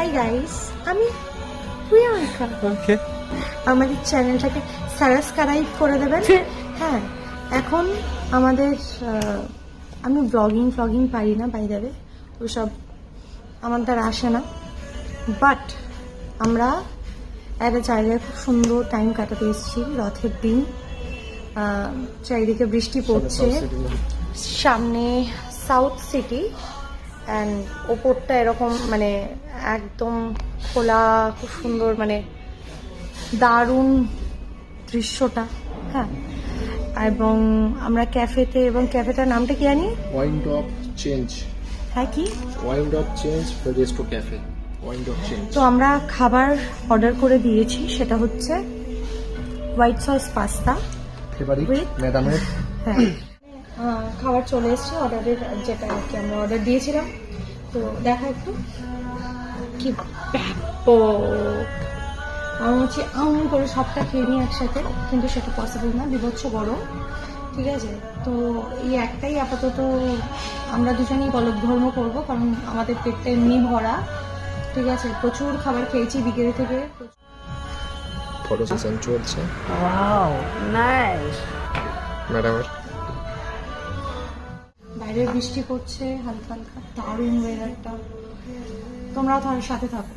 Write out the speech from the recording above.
Hi guys, আমি প্রিয়াঙ্কা। ওকে, আমাদের চ্যানেলটাকে সাবস্ক্রাইব করে দেবেন। হ্যাঁ, এখন আমাদের আমি ব্লগিং পারি না, বাই দ্য ওয়ে, ওসব আমার দ্বারা আসে না। বাট আমরা একটা জায়গায় খুব সুন্দর টাইম কাটাতে এসেছি রথের দিন। চারিদিকে বৃষ্টি পড়ছে, সামনে সাউথ সিটি অ্যান্ড ওপরটা এরকম মানে একদম খোলা, খুব সুন্দর, মানে দারুণ দৃশ্যটা। হ্যাঁ, এবং আমরা ক্যাফেতে, এবং ক্যাফেটার নামটা কি জানি? Wind of Change. হ্যাঁ, কি? Wind of Change Resto Cafe. Wind of Change. তো আমরা খাবার অর্ডার করে দিয়েছি, সেটা হচ্ছে white sauce pasta. Favourite With- ম্যাডামের। হ্যাঁ, খাবার চলে এসেছে অর্ডারের, যেটা আর কি আমরা অর্ডার দিয়েছিলাম। তো দেখা একটু কি ব্যাপক, আমার হচ্ছে আউন করে সবটা খেয়ে নিই একসাথে, কিন্তু সেটা পসিবল না, বিভৎস গরম। ঠিক আছে, তো এই একটাই আপাতত আমরা দুজনেই গলদ ধর্ম করবো, কারণ আমাদের পেটটা এমনি ভরা। ঠিক আছে, প্রচুর খাবার খেয়েছি বিকেল থেকে। ফটো সেশন চলছে ওয়াও নাইস। ম্যাডামের। বাইরে বৃষ্টি পড়ছে হালকা হালকা, দারুণ ওয়েদারটা। তোমরাও তার সাথে থাকো।